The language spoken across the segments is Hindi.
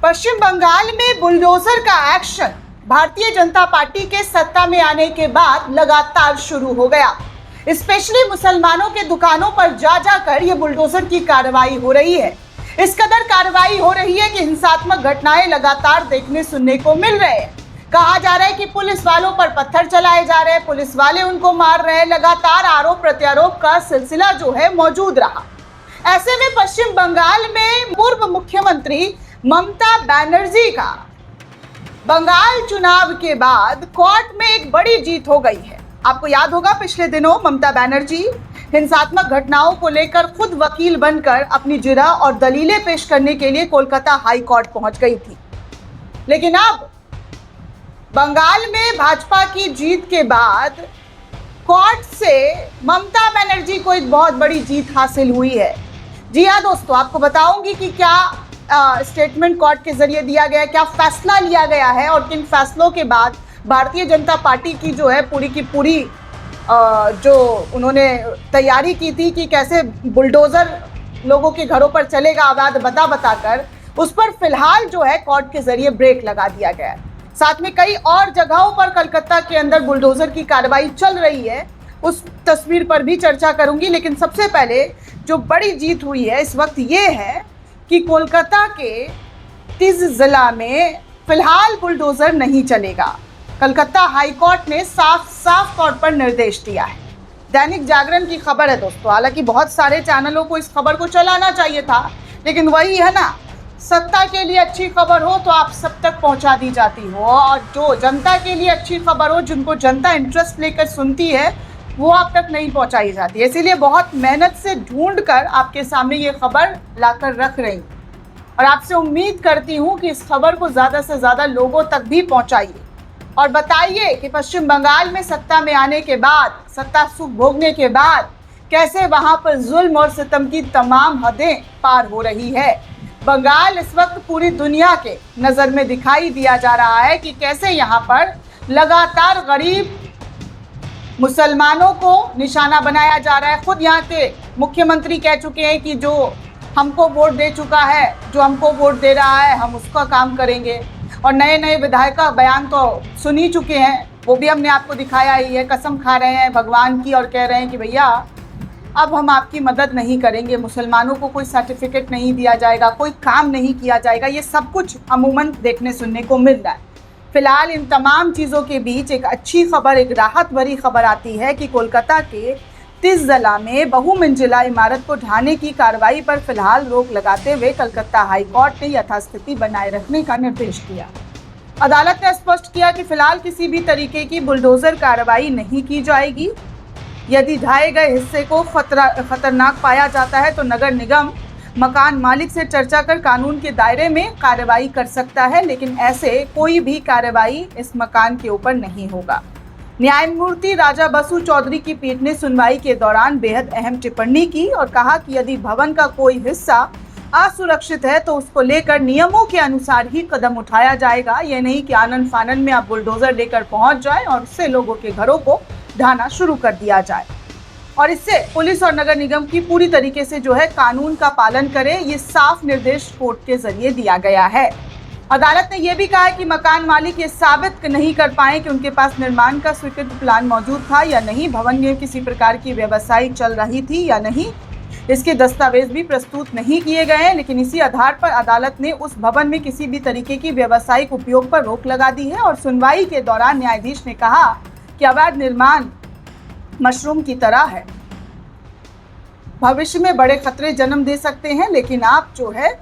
पश्चिम बंगाल में बुलडोजर का एक्शन भारतीय जनता पार्टी के सत्ता में आने के बाद लगातार शुरू हो गया। स्पेशली मुसलमानों के दुकानों पर जा जाकर ये बुलडोजर की कार्रवाई हो रही है। इस कदर कार्रवाई हो रही है कि हिंसात्मक घटनाएं लगातार देखने सुनने को मिल रहे हैं। कहा जा रहा है कि पुलिस वालों पर पत्थर चलाए जा रहे हैं, पुलिस वाले उनको मार रहे हैं। लगातार आरोप प्रत्यारोप का सिलसिला जो है मौजूद रहा। ऐसे में पश्चिम बंगाल में पूर्व मुख्यमंत्री ममता बनर्जी का बंगाल चुनाव के बाद कोर्ट में एक बड़ी जीत हो गई है। आपको याद होगा पिछले दिनों ममता बनर्जी हिंसात्मक घटनाओं को लेकर खुद वकील बनकर अपनी जिरह और दलीलें पेश करने के लिए कोलकाता हाई कोर्ट पहुंच गई थी। लेकिन अब बंगाल में भाजपा की जीत के बाद कोर्ट से ममता बनर्जी को एक बहुत बड़ी जीत हासिल हुई है। जी हाँ दोस्तों, आपको बताऊंगी कि क्या स्टेटमेंट कोर्ट के जरिए दिया गया, क्या फैसला लिया गया है और किन फैसलों के बाद भारतीय जनता पार्टी की जो है पूरी की पूरी जो उन्होंने तैयारी की थी कि कैसे बुलडोजर लोगों के घरों पर चलेगा आवाज बताकर, उस पर फिलहाल जो है कोर्ट के जरिए ब्रेक लगा दिया गया है। साथ में कई और जगहों पर कलकत्ता के अंदर बुलडोजर की कार्रवाई चल रही है, उस तस्वीर पर भी चर्चा करूंगी। लेकिन सबसे पहले जो बड़ी जीत हुई है इस वक्त ये है कि कोलकाता के तिज जिला में फिलहाल बुलडोजर नहीं चलेगा। कलकत्ता हाई कोर्ट ने साफ तौर पर निर्देश दिया है। दैनिक जागरण की खबर है दोस्तों। हालांकि बहुत सारे चैनलों को इस खबर को चलाना चाहिए था, लेकिन वही है ना, सत्ता के लिए अच्छी खबर हो तो आप सब तक पहुंचा दी जाती हो, और जो जनता के लिए अच्छी खबर हो, जिनको जनता इंटरेस्ट लेकर सुनती है, वो आप तक नहीं पहुंचाई जाती। इसीलिए बहुत मेहनत से ढूंढ कर आपके सामने ये खबर लाकर रख रही हूँ, और आपसे उम्मीद करती हूँ कि इस खबर को ज़्यादा से ज़्यादा लोगों तक भी पहुँचाइए और बताइए कि पश्चिम बंगाल में सत्ता में आने के बाद, सत्ता सुख भोगने के बाद कैसे वहाँ पर जुल्म और सितम की तमाम हदें पार हो रही है। बंगाल इस वक्त पूरी दुनिया के नज़र में दिखाई दिया जा रहा है कि कैसे यहाँ पर लगातार गरीब मुसलमानों को निशाना बनाया जा रहा है। खुद यहाँ के मुख्यमंत्री कह चुके हैं कि जो हमको वोट दे चुका है, जो हमको वोट दे रहा है, हम उसका काम करेंगे। और नए नए विधायक का बयान तो सुन ही चुके हैं, वो भी हमने आपको दिखाया ही है। कसम खा रहे हैं भगवान की और कह रहे हैं कि भैया अब हम आपकी मदद नहीं करेंगे, मुसलमानों को कोई सर्टिफिकेट नहीं दिया जाएगा, कोई काम नहीं किया जाएगा। ये सब कुछ अमूमन देखने सुनने को मिल रहा है। फिलहाल इन तमाम चीज़ों के बीच एक अच्छी खबर, एक राहत भरी खबर आती है कि कोलकाता के तिज जिला में बहुमंजिला इमारत को ढहाने की कार्रवाई पर फिलहाल रोक लगाते हुए कलकत्ता हाई कोर्ट ने यथास्थिति बनाए रखने का निर्देश दिया। अदालत ने स्पष्ट किया कि फिलहाल किसी भी तरीके की बुलडोजर कार्रवाई नहीं की जाएगी। यदि ढाए गए हिस्से को खतरनाक पाया जाता है तो नगर निगम मकान मालिक से चर्चा कर कानून के दायरे में कार्रवाई कर सकता है, लेकिन ऐसे कोई भी कार्रवाई इस मकान के ऊपर नहीं होगा। न्यायमूर्ति राजा बसु चौधरी की पीठ ने सुनवाई के दौरान बेहद अहम टिप्पणी की और कहा कि यदि भवन का कोई हिस्सा असुरक्षित है तो उसको लेकर नियमों के अनुसार ही कदम उठाया जाएगा। ये नहीं कि आनन फानन में आप बुलडोजर लेकर पहुंच जाए और उससे लोगों के घरों को ढाना शुरू कर दिया जाए, और इससे पुलिस और नगर निगम की पूरी तरीके से जो है कानून का पालन करे। ये साफ निर्देश कोर्ट के जरिए दिया गया है। अदालत ने यह भी कहा है कि मकान मालिक ये साबित नहीं कर पाए कि उनके पास निर्माण का स्वीकृत प्लान मौजूद था या नहीं, भवन में किसी प्रकार की व्यवसाय चल रही थी या नहीं, इसके दस्तावेज भी प्रस्तुत नहीं किए गए हैं। लेकिन इसी आधार पर अदालत ने उस भवन में किसी भी तरीके की व्यावसायिक उपयोग पर रोक लगा दी है। और सुनवाई के दौरान न्यायाधीश ने कहा कि अवैध निर्माण मशरूम की तरह है, भविष्य में बड़े खतरे जन्म दे सकते हैं, लेकिन आप जो है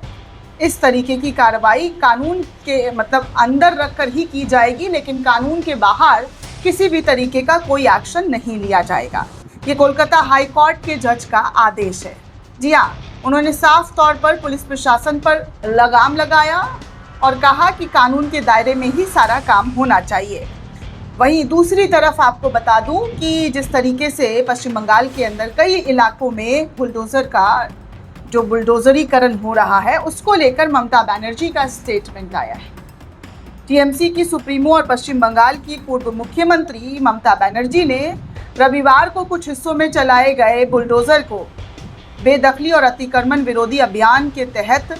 इस तरीके की कार्रवाई कानून के अंदर रखकर ही की जाएगी, लेकिन कानून के बाहर किसी भी तरीके का कोई एक्शन नहीं लिया जाएगा। ये कोलकाता हाई कोर्ट के जज का आदेश है। जी हाँ, उन्होंने साफ तौर पर पुलिस प्रशासन पर लगाम लगाया और कहा कि कानून के दायरे में ही सारा काम होना चाहिए। वहीं दूसरी तरफ आपको बता दूं कि जिस तरीके से पश्चिम बंगाल के अंदर कई इलाकों में बुलडोजर का जो बुलडोजरीकरण हो रहा है, उसको लेकर ममता बनर्जी का स्टेटमेंट आया है। टीएमसी की सुप्रीमो और पश्चिम बंगाल की पूर्व मुख्यमंत्री ममता बनर्जी ने रविवार को कुछ हिस्सों में चलाए गए बुलडोजर को बेदखली और अतिक्रमण विरोधी अभियान के तहत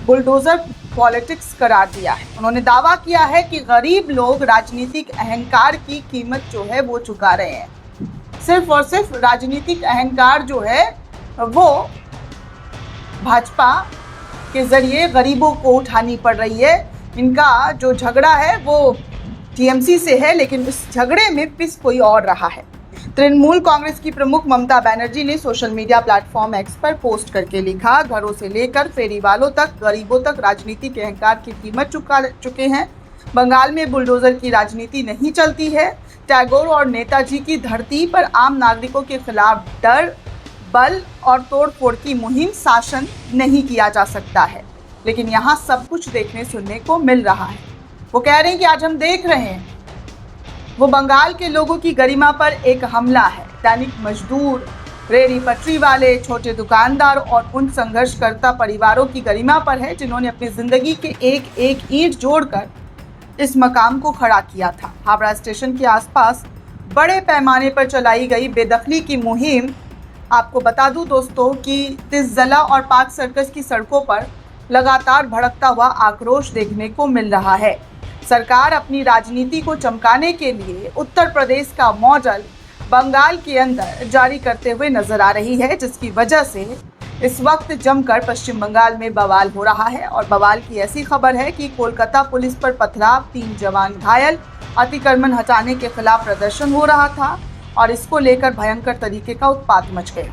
बुलडोजर पॉलिटिक्स करार दिया है। उन्होंने दावा किया है कि गरीब लोग राजनीतिक अहंकार की कीमत जो है वो चुका रहे हैं। सिर्फ और सिर्फ राजनीतिक अहंकार जो है वो भाजपा के जरिए गरीबों को उठानी पड़ रही है। इनका जो झगड़ा है वो टीएमसी से है, लेकिन इस झगड़े में पिस कोई और रहा है। तृणमूल कांग्रेस की प्रमुख ममता बनर्जी ने सोशल मीडिया प्लेटफॉर्म एक्स पर पोस्ट करके लिखा, घरों से लेकर फेरी वालों तक, गरीबों तक राजनीतिक अहंकार की कीमत चुका चुके हैं। बंगाल में बुलडोजर की राजनीति नहीं चलती है। टैगोर और नेताजी की धरती पर आम नागरिकों के खिलाफ डर, बल और तोड़फोड़ की मुहिम शासन नहीं किया जा सकता है, लेकिन यहाँ सब कुछ देखने सुनने को मिल रहा है। वो कह रहे हैं कि आज हम देख रहे हैं वो बंगाल के लोगों की गरिमा पर एक हमला है। दैनिक मजदूर, रेहड़ी पटरी वाले, छोटे दुकानदार और उन संघर्षकर्ता परिवारों की गरिमा पर है जिन्होंने अपनी जिंदगी के एक एक ईंट जोड़कर इस मकाम को खड़ा किया था। हावड़ा स्टेशन के आसपास बड़े पैमाने पर चलाई गई बेदखली की मुहिम, आपको बता दूं दोस्तों कि तिसजला और पार्क सर्कस की सड़कों पर लगातार भड़कता हुआ आक्रोश देखने को मिल रहा है। सरकार अपनी राजनीति को चमकाने के लिए उत्तर प्रदेश का मॉडल बंगाल के अंदर जारी करते हुए नजर आ रही है, जिसकी वजह से इस वक्त जमकर पश्चिम बंगाल में बवाल हो रहा है। और बवाल की ऐसी खबर है कि कोलकाता पुलिस पर पथराव, 3 जवान घायल, अतिक्रमण हटाने के खिलाफ प्रदर्शन हो रहा था और इसको लेकर भयंकर तरीके का उत्पात मच गया।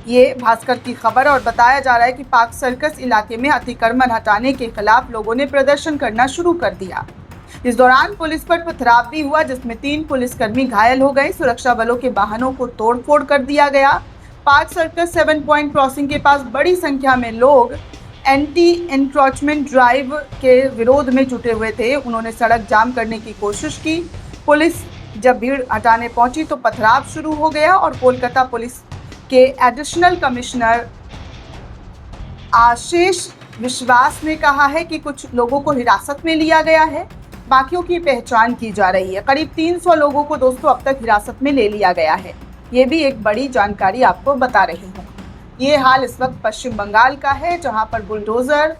ये भास्कर की खबर और बताया जा रहा है कि पार्क सर्कस इलाके में अतिक्रमण हटाने के खिलाफ लोगों ने प्रदर्शन करना शुरू कर दिया। इस दौरान पुलिस पर पथराव भी हुआ, जिसमें 3 पुलिसकर्मी घायल हो गए। सुरक्षा बलों के वाहनों को तोड़फोड़ कर दिया गया। पार्क सर्कस 7 पॉइंट क्रॉसिंग के पास बड़ी संख्या में लोग एंटी एनक्रोचमेंट ड्राइव के विरोध में जुटे हुए थे। उन्होंने सड़क जाम करने की कोशिश की। पुलिस जब भीड़ हटाने पहुंची तो पथराव शुरू हो गया और कोलकाता पुलिस के एडिशनल कमिश्नर आशीष विश्वास ने कहा है कि कुछ लोगों को हिरासत में लिया गया है, बाकियों की पहचान की जा रही है। करीब 300 लोगों को दोस्तों अब तक हिरासत में ले लिया गया है। ये भी एक बड़ी जानकारी आपको बता रही हूँ। ये हाल इस वक्त पश्चिम बंगाल का है, जहाँ पर बुलडोजर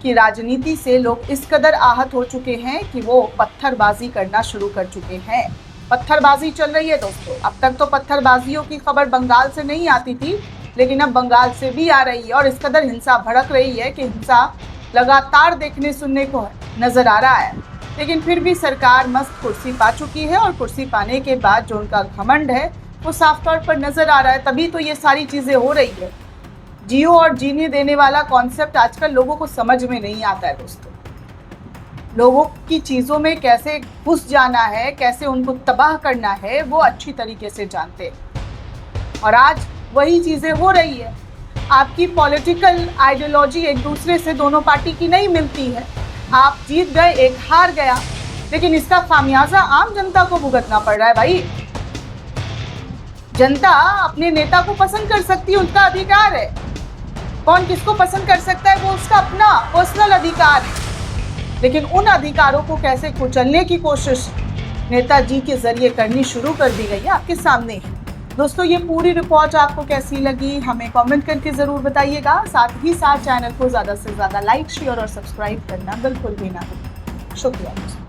की राजनीति से लोग इस कदर आहत हो चुके हैं कि वो पत्थरबाजी करना शुरू कर चुके हैं। पत्थरबाजी चल रही है दोस्तों। अब तक तो पत्थरबाजियों की खबर बंगाल से नहीं आती थी, लेकिन अब बंगाल से भी आ रही है और इस कदर हिंसा भड़क रही है कि हिंसा लगातार देखने सुनने को नजर आ रहा है। लेकिन फिर भी सरकार मस्त कुर्सी पा चुकी है और कुर्सी पाने के बाद जो उनका घमंड है वो साफ तौर पर नजर आ रहा है। तभी तो ये सारी चीजें हो रही है। जियो और जीने देने वाला कॉन्सेप्ट आजकल लोगों को समझ में नहीं आता है दोस्तों। लोगों की चीज़ों में कैसे घुस जाना है, कैसे उनको तबाह करना है, वो अच्छी तरीके से जानते हैं। और आज वही चीज़ें हो रही है। आपकी पॉलिटिकल आइडियोलॉजी एक दूसरे से दोनों पार्टी की नहीं मिलती है। आप जीत गए, एक हार गया, लेकिन इसका खामियाजा आम जनता को भुगतना पड़ रहा है। भाई, जनता अपने नेता को पसंद कर सकती है, उसका अधिकार है। कौन किसको पसंद कर सकता है वो उसका अपना पर्सनल अधिकार है, लेकिन उन अधिकारों को कैसे कुचलने की कोशिश नेताजी के जरिए करनी शुरू कर दी गई है आपके सामने है। दोस्तों, ये पूरी रिपोर्ट आपको कैसी लगी हमें कमेंट करके ज़रूर बताइएगा। साथ ही साथ चैनल को ज़्यादा से ज़्यादा लाइक, शेयर और सब्सक्राइब करना बिल्कुल भी ना भूलें। शुक्रिया दोस्तों।